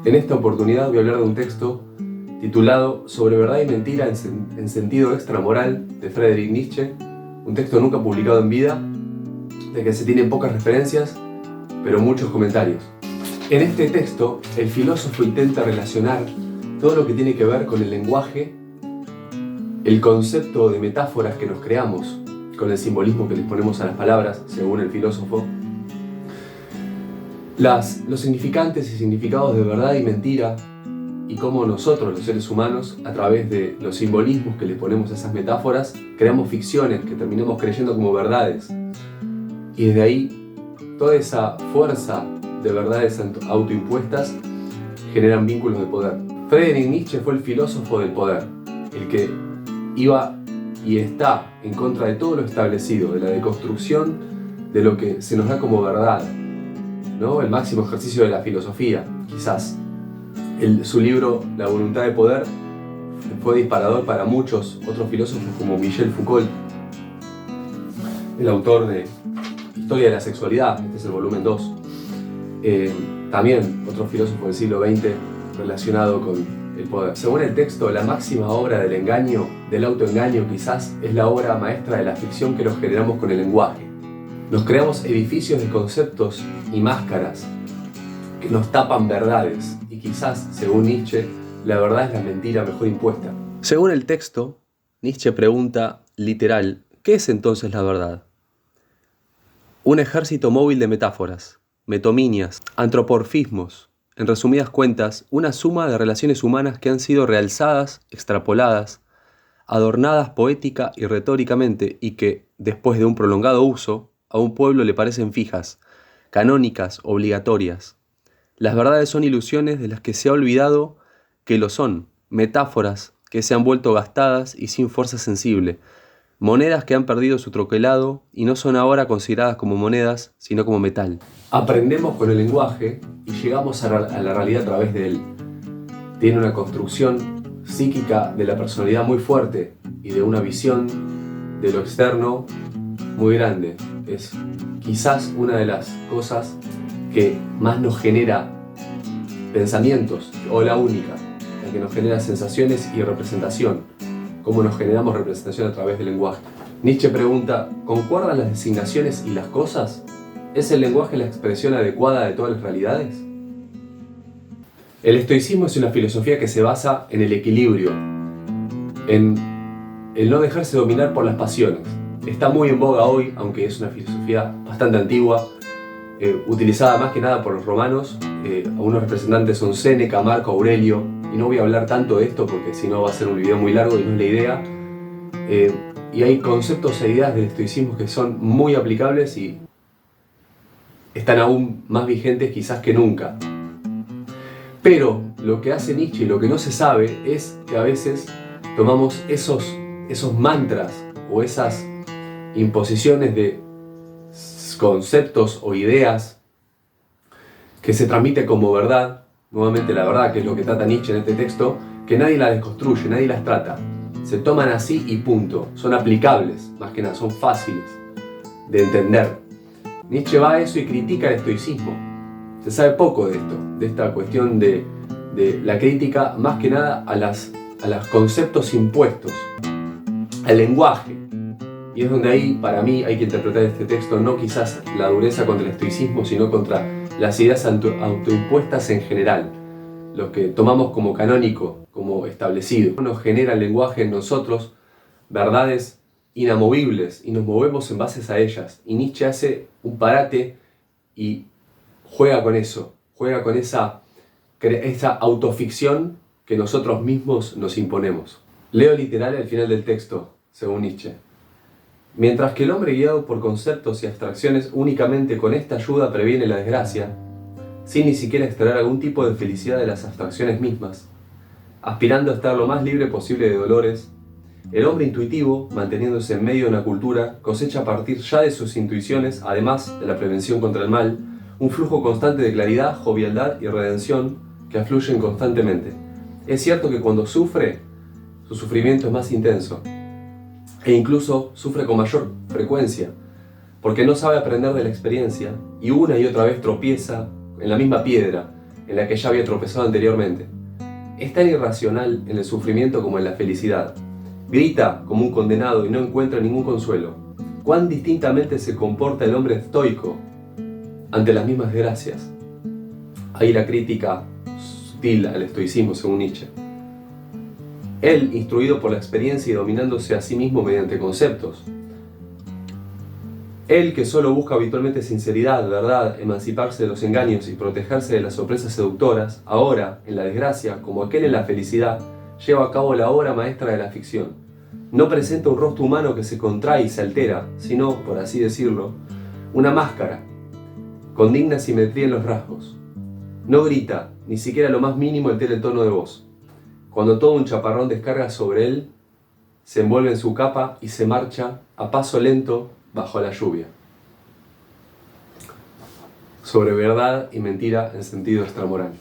En esta oportunidad voy a hablar de un texto titulado Sobre verdad y mentira en sentido extramoral de Friedrich Nietzsche, un texto nunca publicado en vida, de que se tienen pocas referencias, pero muchos comentarios. En este texto, el filósofo intenta relacionar todo lo que tiene que ver con el lenguaje, el concepto de metáforas que nos creamos, con el simbolismo que les ponemos a las palabras, según el filósofo, los significantes y significados de verdad y mentira, y cómo nosotros, los seres humanos, a través de los simbolismos que le ponemos a esas metáforas, creamos ficciones que terminamos creyendo como verdades. Y desde ahí, toda esa fuerza de verdades autoimpuestas generan vínculos de poder. Friedrich Nietzsche fue el filósofo del poder, el que iba y está en contra de todo lo establecido, de la deconstrucción de lo que se nos da como verdad, ¿no? El máximo ejercicio de la filosofía, quizás. Su libro La voluntad de poder fue disparador para muchos otros filósofos como Michel Foucault, el autor de Historia de la Sexualidad, este es el volumen 2. También otro filósofo del siglo XX relacionado con el poder. Según el texto, la máxima obra del engaño, del autoengaño quizás, es la obra maestra de la ficción que nos generamos con el lenguaje. Nos creamos edificios de conceptos y máscaras que nos tapan verdades, y quizás, según Nietzsche, la verdad es la mentira mejor impuesta. Según el texto, Nietzsche pregunta, literal, ¿qué es entonces la verdad? Un ejército móvil de metáforas, metominias, antropomorfismos, en resumidas cuentas, una suma de relaciones humanas que han sido realzadas, extrapoladas, adornadas poética y retóricamente y que, después de un prolongado uso, a un pueblo le parecen fijas, canónicas, obligatorias. Las verdades son ilusiones de las que se ha olvidado que lo son, metáforas que se han vuelto gastadas y sin fuerza sensible, monedas que han perdido su troquelado y no son ahora consideradas como monedas, sino como metal. Aprendemos con el lenguaje y llegamos a la realidad a través de él. Tiene una construcción psíquica de la personalidad muy fuerte y de una visión de lo externo muy grande. Es quizás una de las cosas que más nos genera pensamientos, o la única, la que nos genera sensaciones y representación, cómo nos generamos representación a través del lenguaje. Nietzsche pregunta, ¿concuerdan las designaciones y las cosas? ¿Es el lenguaje la expresión adecuada de todas las realidades? El estoicismo es una filosofía que se basa en el equilibrio, en el no dejarse dominar por las pasiones. Está muy en boga hoy, aunque es una filosofía bastante antigua, utilizada más que nada por los romanos. Algunos representantes son Séneca, Marco Aurelio, y no voy a hablar tanto de esto porque si no va a ser un video muy largo y no es la idea. Y hay conceptos e ideas del estoicismo que son muy aplicables y están aún más vigentes quizás que nunca. Pero lo que hace Nietzsche y lo que no se sabe es que a veces tomamos esos mantras o esas imposiciones de conceptos o ideas que se transmiten como verdad, nuevamente la verdad, que es lo que trata Nietzsche en este texto, que nadie la desconstruye, nadie las trata. Se toman así y punto. Son aplicables, más que nada, son fáciles de entender. Nietzsche va a eso y critica el estoicismo. Se sabe poco de esto, de esta cuestión de la crítica, más que nada a los conceptos impuestos, al lenguaje. Y es donde ahí, para mí, hay que interpretar este texto, no quizás la dureza contra el estoicismo, sino contra las ideas autoimpuestas en general, lo que tomamos como canónico, como establecido. Nos genera el lenguaje en nosotros verdades inamovibles y nos movemos en base a ellas. Y Nietzsche hace un parate y juega con eso, juega con esa autoficción que nosotros mismos nos imponemos. Leo literal al final del texto, según Nietzsche. Mientras que el hombre guiado por conceptos y abstracciones únicamente con esta ayuda previene la desgracia, sin ni siquiera extraer algún tipo de felicidad de las abstracciones mismas, aspirando a estar lo más libre posible de dolores, el hombre intuitivo, manteniéndose en medio de una cultura, cosecha a partir ya de sus intuiciones, además de la prevención contra el mal, un flujo constante de claridad, jovialidad y redención que afluyen constantemente. Es cierto que cuando sufre, su sufrimiento es más intenso, e incluso sufre con mayor frecuencia, porque no sabe aprender de la experiencia y una y otra vez tropieza en la misma piedra, en la que ya había tropezado anteriormente. Es tan irracional en el sufrimiento como en la felicidad. Grita como un condenado y no encuentra ningún consuelo. Cuán distintamente se comporta el hombre estoico ante las mismas desgracias. Ahí la crítica sutil al estoicismo según Nietzsche. Él, instruido por la experiencia y dominándose a sí mismo mediante conceptos. Él, que solo busca habitualmente sinceridad, verdad, emanciparse de los engaños y protegerse de las sorpresas seductoras, ahora, en la desgracia, como aquel en la felicidad, lleva a cabo la obra maestra de la ficción. No presenta un rostro humano que se contrae y se altera, sino, por así decirlo, una máscara, con digna simetría en los rasgos. No grita, ni siquiera lo más mínimo altera el tono de voz. Cuando todo un chaparrón descarga sobre él, se envuelve en su capa y se marcha a paso lento bajo la lluvia. Sobre verdad y mentira en sentido extramoral.